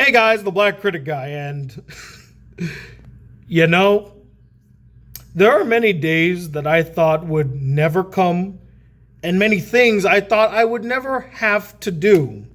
Hey guys, the Black Critic guy, and you know, there are many days that I thought would never come, and many things I thought I would never have to do.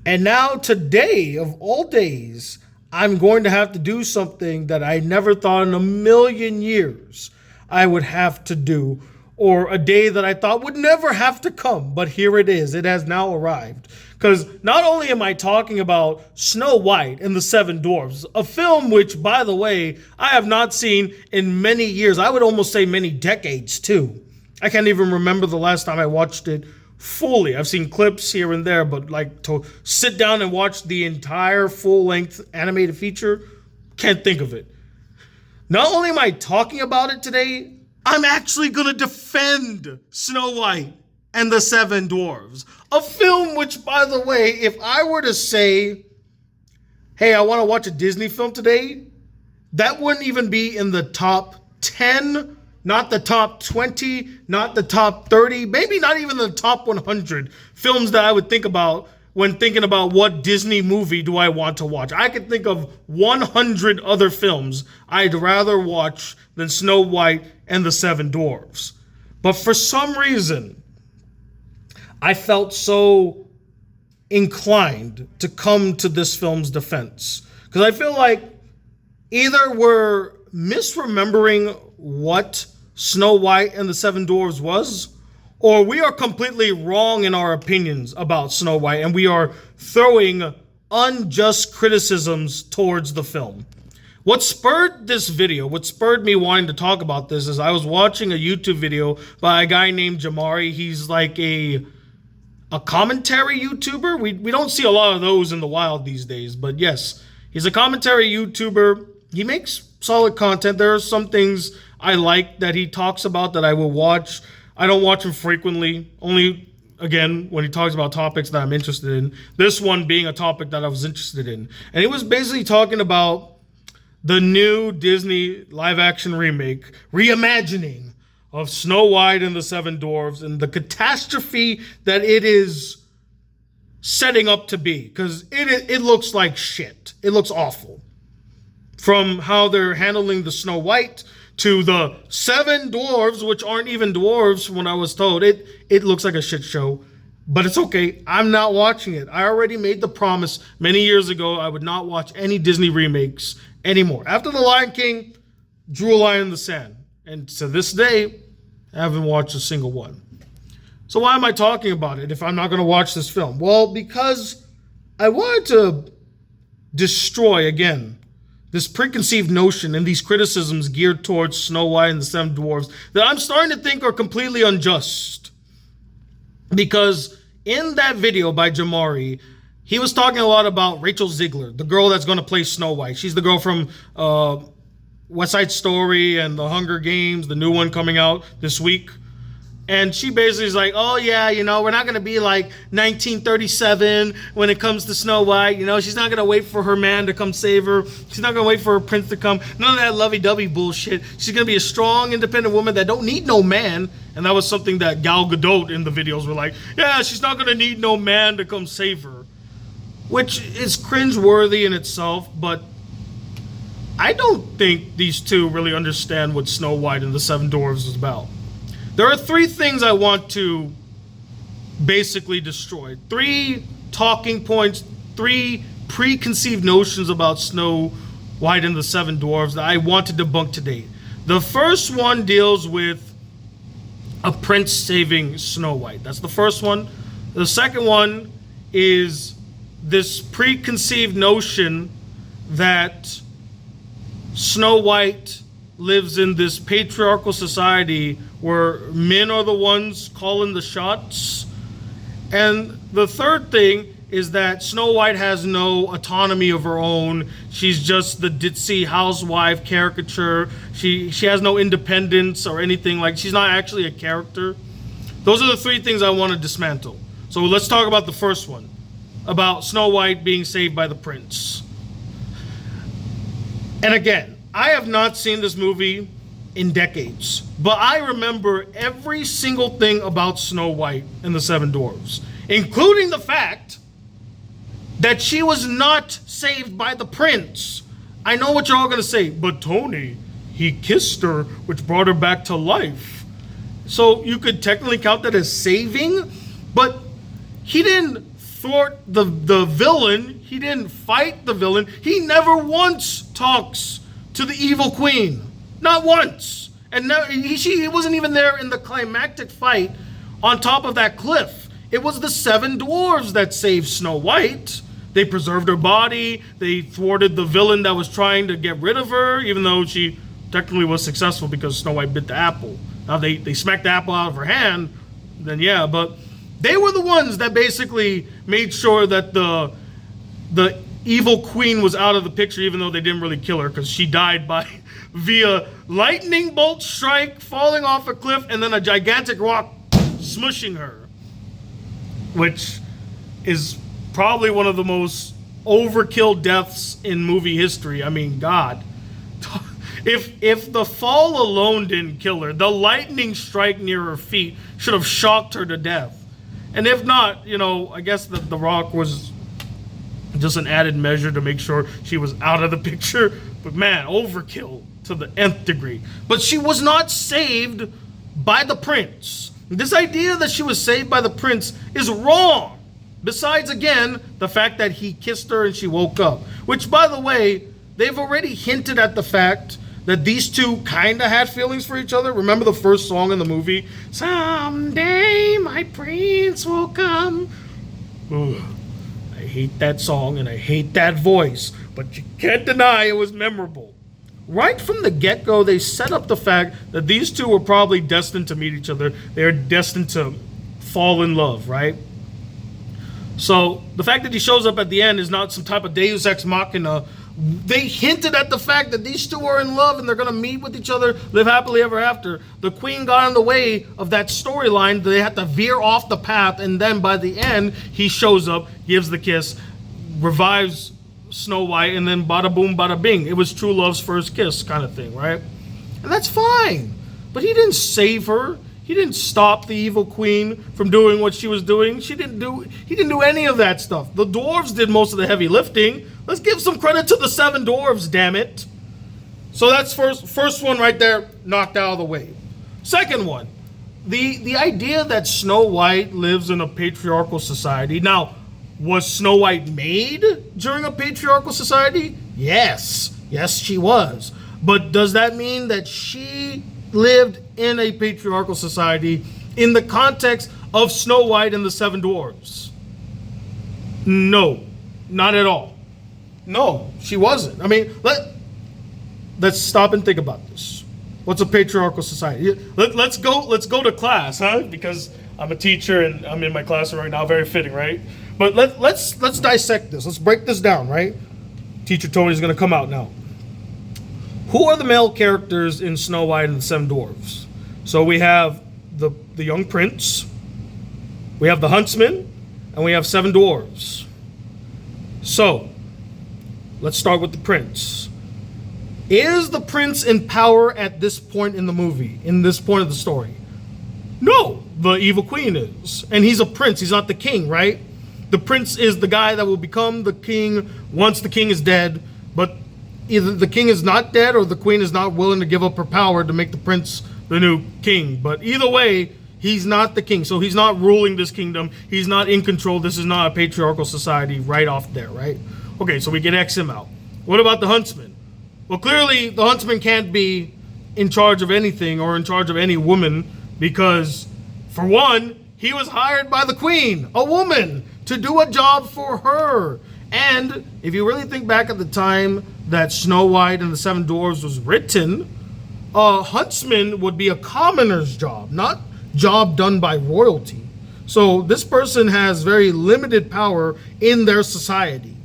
And now, today, of all days, I'm going to have to do something that I never thought in a million years I would have to do, or a day that I thought would never have to come, but here it is. It has now arrived. Because not only am I talking about Snow White and the Seven Dwarves, a film which, by the way, I have not seen in many years. I would almost say many decades, too. I can't even remember the last time I watched it fully. I've seen clips here and there, but like to sit down and watch the entire full-length animated feature, can't think of it. Not only am I talking about it today, I'm actually going to defend Snow White and the Seven Dwarves. A film which, by the way, if I were to say, hey, I want to watch a Disney film today, that wouldn't even be in the top 10, not the top 20, not the top 30, maybe not even the top 100 films that I would think about when thinking about what Disney movie do I want to watch. I could think of 100 other films I'd rather watch than Snow White and the Seven Dwarves. But for some reason, I felt so inclined to come to this film's defense. Because I feel like either we're misremembering what Snow White and the Seven Dwarves was, or we are completely wrong in our opinions about Snow White, and we are throwing unjust criticisms towards the film. What spurred this video, what spurred me wanting to talk about this, is I was watching a YouTube video by a guy named Jamari. He's like a commentary YouTuber. We don't see a lot of those in the wild these days, but yes, he's a commentary YouTuber. He makes solid content. There are some things I like that he talks about that I will watch. I don't watch him frequently, only, again, when he talks about topics that I'm interested in. This one being a topic that I was interested in. And he was basically talking about the new Disney live-action remake, reimagining of Snow White and the Seven Dwarves, and the catastrophe that it is setting up to be. Because it looks like shit. It looks awful. From how they're handling the Snow White to the Seven Dwarves, which aren't even dwarves from what I was told. It looks like a shit show, but it's okay. I'm not watching it. I already made the promise many years ago I would not watch any Disney remakes anymore. After The Lion King, drew a line in the sand. And to this day, I haven't watched a single one. So why am I talking about it if I'm not going to watch this film? Well, because I wanted to destroy, again, this preconceived notion and these criticisms geared towards Snow White and the Seven Dwarves that I'm starting to think are completely unjust. Because in that video by Jamari, he was talking a lot about Rachel Ziggler, the girl that's going to play Snow White. She's the girl from West Side Story and The Hunger Games, the new one coming out this week. And she basically is like, oh yeah, we're not going to be like 1937 when it comes to Snow White. She's not going to wait for her man to come save her. She's not going to wait for her prince to come. None of that lovey-dovey bullshit. She's going to be a strong, independent woman that don't need no man. And that was something that Gal Gadot in the videos were like, yeah, she's not going to need no man to come save her. Which is cringeworthy in itself, but I don't think these two really understand what Snow White and the Seven Dwarves is about. There are three things I want to basically destroy. 3 talking points, 3 preconceived notions about Snow White and the Seven Dwarves that I want to debunk today. The first one deals with a prince saving Snow White. That's the first one. The second one is this preconceived notion that Snow White lives in this patriarchal society where men are the ones calling the shots. And the third thing is that Snow White has no autonomy of her own. She's just the ditzy housewife caricature. She has no independence or anything. Like, she's not actually a character. Those are the 3 things I want to dismantle. So let's talk about the first one, about Snow White being saved by the prince. And again, I have not seen this movie in decades, but I remember every single thing about Snow White and the Seven Dwarves, including the fact that she was not saved by the prince. I know what you're all going to say, but Tony, he kissed her, which brought her back to life. So you could technically count that as saving, but he didn't thwart the villain. He didn't fight the villain. He never once talks to the evil queen. Not once. And he wasn't even there in the climactic fight on top of that cliff. It was the 7 dwarves that saved Snow White. They preserved her body. They thwarted the villain that was trying to get rid of her, even though she technically was successful because Snow White bit the apple. Now, they smacked the apple out of her hand, then yeah, but they were the ones that basically made sure that the evil queen was out of the picture, even though they didn't really kill her, because she died via lightning bolt strike, falling off a cliff, and then a gigantic rock smushing her, which is probably one of the most overkill deaths in movie history. I mean, God. If the fall alone didn't kill her, the lightning strike near her feet should have shocked her to death. And if not, I guess the rock was just an added measure to make sure she was out of the picture. But man, overkill to the nth degree. But she was not saved by the prince. This idea that she was saved by the prince is wrong. Besides, again, the fact that he kissed her and she woke up. Which, by the way, they've already hinted at the fact that these two kind of had feelings for each other. Remember the first song in the movie? Someday my prince will come. Ugh. I hate that song and I hate that voice, but you can't deny it was memorable. Right from the get-go, they set up the fact that these two were probably destined to meet each other. They are destined to fall in love, right? So the fact that he shows up at the end is not some type of Deus Ex Machina. They hinted at the fact that these two are in love and they're going to meet with each other, live happily ever after. The queen got in the way of that storyline. They had to veer off the path, and then by the end, he shows up, gives the kiss, revives Snow White, and then bada boom, bada bing. It was true love's first kiss kind of thing, right? And that's fine. But he didn't save her. He didn't stop the evil queen from doing what she was doing. He didn't do any of that stuff. The dwarves did most of the heavy lifting. Let's give some credit to the 7 dwarves, damn it. So that's first one right there, knocked out of the way. Second one, the idea that Snow White lives in a patriarchal society. Now, was Snow White made during a patriarchal society? Yes. Yes, she was. But does that mean that she lived in a patriarchal society in the context of Snow White and the 7 dwarves? No, not at all. No, she wasn't. I mean, let's stop and think about this. What's a patriarchal society? Let's go to class, huh? Because I'm a teacher and I'm in my classroom right now. Very fitting, right? But let's dissect this. Let's break this down, right? Teacher Tony's going to come out now. Who are the male characters in Snow White and the 7 dwarves? So we have the young prince, we have the huntsman, and we have 7 dwarves. So let's start with the prince. Is the prince in power at this point in the movie, in this point of the story? No, the evil queen is. And he's a prince, he's not the king, right? The prince is the guy that will become the king once the king is dead, but either the king is not dead or the queen is not willing to give up her power to make the prince the new king. But either way, he's not the king. So he's not ruling this kingdom. He's not in control. This is not a patriarchal society right off there, right? Okay, so we can X him out. What about the huntsman? Well, clearly the huntsman can't be in charge of anything or in charge of any woman because, for one, he was hired by the queen, a woman, to do a job for her. And if you really think back at the time that Snow White and the 7 dwarves was written, a huntsman would be a commoner's job, not job done by royalty. So this person has very limited power in their society.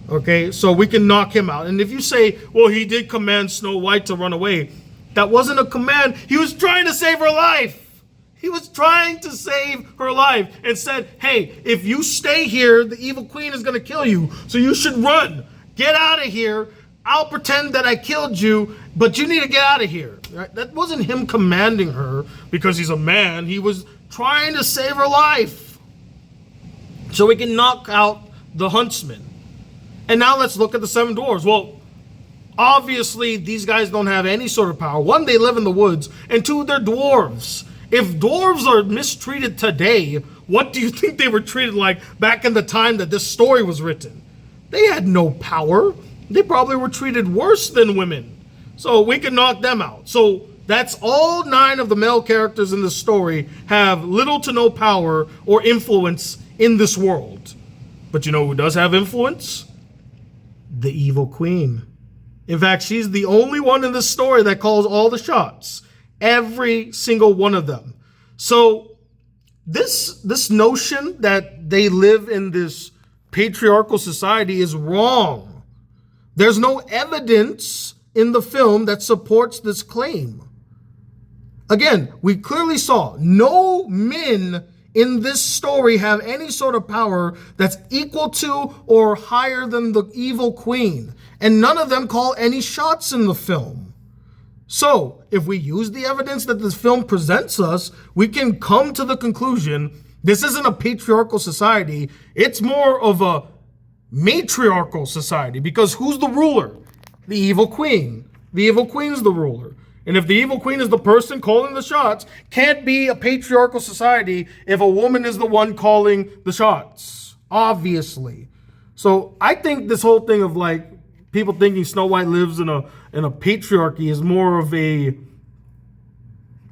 Okay, so we can knock him out. And if you say, well, he did command Snow White to run away, that wasn't a command. He was trying to save her life. He was trying to save her life and said, hey, if you stay here, the evil queen is going to kill you. So you should run. Get out of here. I'll pretend that I killed you, but you need to get out of here. Right? That wasn't him commanding her because he's a man. He was trying to save her life. So we can knock out the Huntsman. And now let's look at the seven dwarves. Well, obviously, these guys don't have any sort of power. One, they live in the woods, and two, they're dwarves. If dwarves are mistreated today, what do you think they were treated like back in the time that this story was written? They had no power. They probably were treated worse than women. So we can knock them out. So that's all 9 of the male characters in this story have little to no power or influence in this world. But you know who does have influence? The evil queen. In fact, she's the only one in this story that calls all the shots. Every single one of them. So this notion that they live in this patriarchal society is wrong. There's no evidence in the film that supports this claim. Again, we clearly saw no men in this story have any sort of power that's equal to or higher than the evil queen. And none of them call any shots in the film. So, if we use the evidence that this film presents us, we can come to the conclusion this isn't a patriarchal society, it's more of a matriarchal society. Because who's the ruler? The evil queen. The evil queen's the ruler. And if the evil queen is the person calling the shots, can't be a patriarchal society if a woman is the one calling the shots. Obviously. So I think this whole thing of like people thinking Snow White lives in a patriarchy is more of a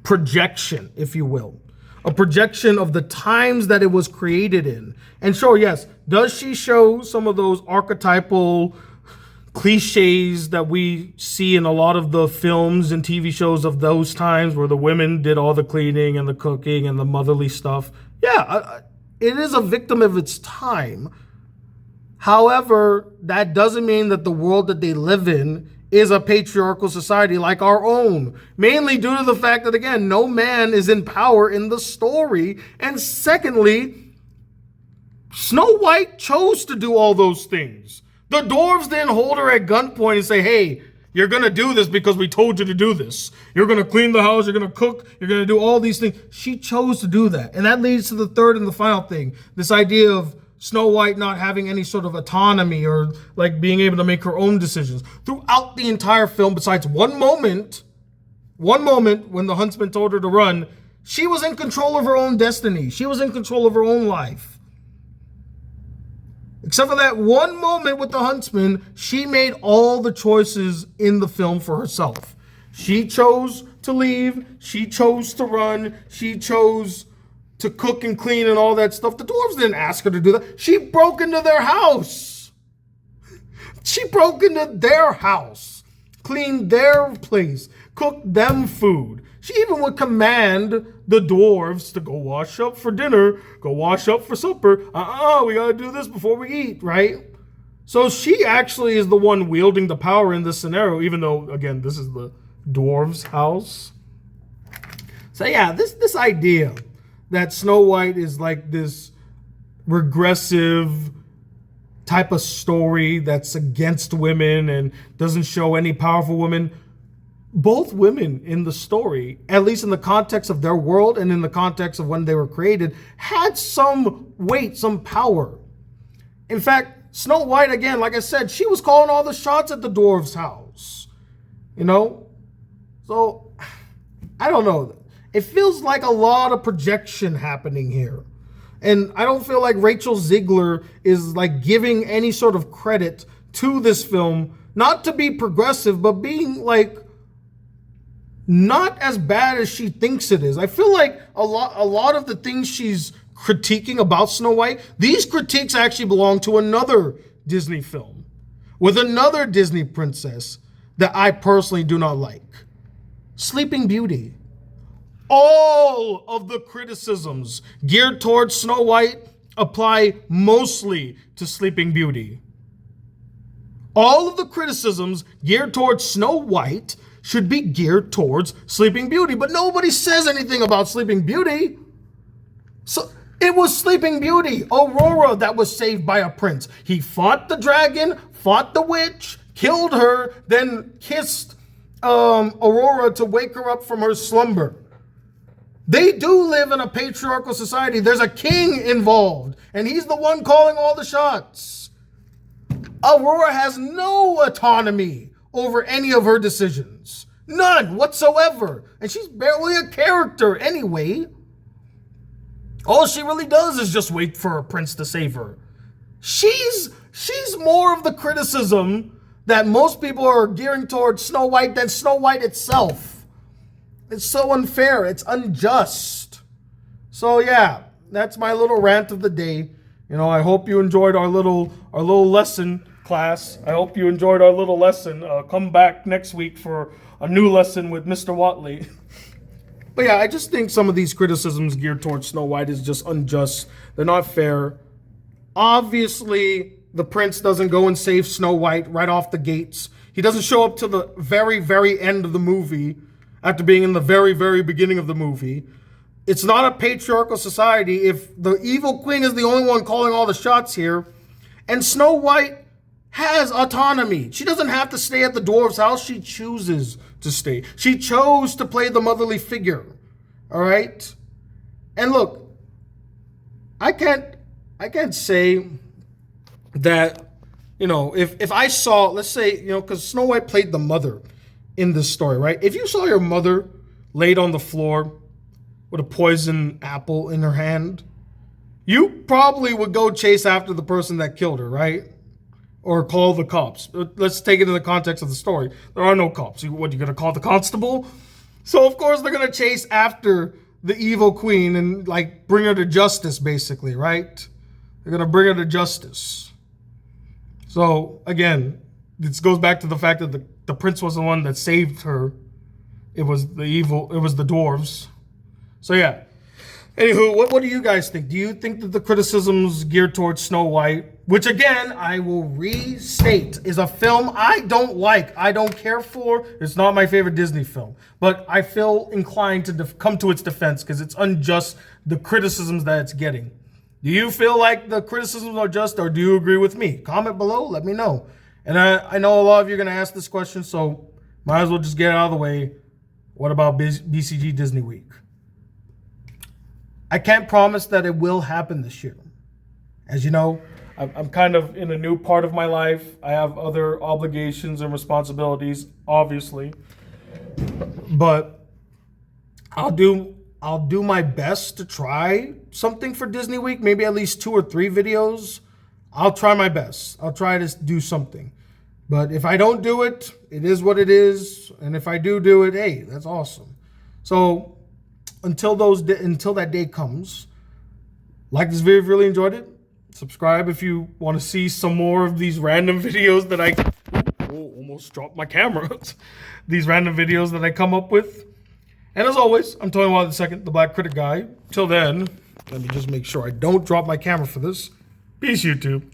projection, if you will. A projection of the times that it was created in. And sure, yes, does she show some of those archetypal cliches that we see in a lot of the films and TV shows of those times where the women did all the cleaning and the cooking and the motherly stuff? Yeah, it is a victim of its time. However, that doesn't mean that the world that they live in is a patriarchal society like our own. Mainly due to the fact that, again, no man is in power in the story. And secondly, Snow White chose to do all those things. The dwarves didn't hold her at gunpoint and say, hey, you're going to do this because we told you to do this. You're going to clean the house, you're going to cook, you're going to do all these things. She chose to do that. And that leads to the third and the final thing. This idea of Snow White not having any sort of autonomy or like being able to make her own decisions. Throughout the entire film, besides one moment when the huntsman told her to run, she was in control of her own destiny. She was in control of her own life. Except for that one moment with the huntsman, she made all the choices in the film for herself. She chose to leave. She chose to run. She chose to cook and clean and all that stuff. The dwarves didn't ask her to do that. She broke into their house. She broke into their house, cleaned their place, cooked them food. She even would command the dwarves to go wash up for dinner, go wash up for supper. We gotta do this before we eat, right? So she actually is the one wielding the power in this scenario, even though, again, this is the dwarves' house. So yeah, this idea that Snow White is like this regressive type of story that's against women and doesn't show any powerful women. Both women in the story, at least in the context of their world and in the context of when they were created, had some weight, some power. In fact, Snow White, again, like I said, she was calling all the shots at the dwarves' house. You know? So, I don't know. It feels like a lot of projection happening here. And I don't feel like Rachel Ziggler is like giving any sort of credit to this film, not to be progressive, but being like not as bad as she thinks it is. I feel like a lot of the things she's critiquing about Snow White, these critiques actually belong to another Disney film with another Disney princess that I personally do not like. Sleeping Beauty. All of the criticisms geared towards Snow White apply mostly to Sleeping Beauty. All of the criticisms geared towards Snow White should be geared towards Sleeping Beauty, but nobody says anything about Sleeping Beauty. So it was Sleeping Beauty, Aurora, that was saved by a prince. He fought the dragon, fought the witch, killed her, then kissed Aurora to wake her up from her slumber. They do live in a patriarchal society. There's a king involved, and he's the one calling all the shots. Aurora has no autonomy over any of her decisions. None whatsoever. And she's barely a character anyway. All she really does is just wait for a prince to save her. She's more of the criticism that most people are gearing towards Snow White than Snow White itself. It's so unfair. It's unjust. So yeah, that's my little rant of the day. You know, I hope you enjoyed our little lesson class. I hope you enjoyed our little lesson. Come back next week for a new lesson with Mr. Watley. But yeah, I just think some of these criticisms geared towards Snow White is just unjust. They're not fair. Obviously, the prince doesn't go and save Snow White right off the gates. He doesn't show up till the very, very end of the movie after being in the very, very beginning of the movie. It's not a patriarchal society if the evil queen is the only one calling all the shots here. And Snow White has autonomy. She doesn't have to stay at the dwarves' house. She chooses to stay. She chose to play the motherly figure. All right? And look, I can't say that, you know, if I saw, let's say, you know, because Snow White played the mother in this story, right? If you saw your mother laid on the floor with a poison apple in her hand, you probably would go chase after the person that killed her, right? Or call the cops. Let's take it in the context of the story. There are no cops. What, you gonna call the constable? So of course they're gonna chase after the evil queen and like bring her to justice, basically, right? They're gonna bring her to justice. So again, this goes back to the fact that the prince was the one that saved her. It was the dwarves. So yeah. Anywho, what do you guys think? Do you think that the criticisms geared towards Snow White, which again, I will restate, is a film I don't like, I don't care for, it's not my favorite Disney film, but I feel inclined to come to its defense because it's unjust, the criticisms that it's getting. Do you feel like the criticisms are just, or do you agree with me? Comment below, let me know. And I know a lot of you are going to ask this question, so might as well just get it out of the way. What about BCG Disney Week? I can't promise that it will happen this year. As you know, I'm kind of in a new part of my life. I have other obligations and responsibilities, obviously. But I'll do my best to try something for Disney Week, maybe at least 2 or 3 videos. I'll try my best. I'll try to do something. But if I don't do it, it is what it is. And if I do it, hey, that's awesome. So until that day comes, like this video if you really enjoyed it. Subscribe if you want to see some more of these random videos that I almost dropped my camera. These random videos that I come up with. And as always, I'm Tony Watt II, the Black Critic Guy. Till then, let me just make sure I don't drop my camera for this. Peace, YouTube.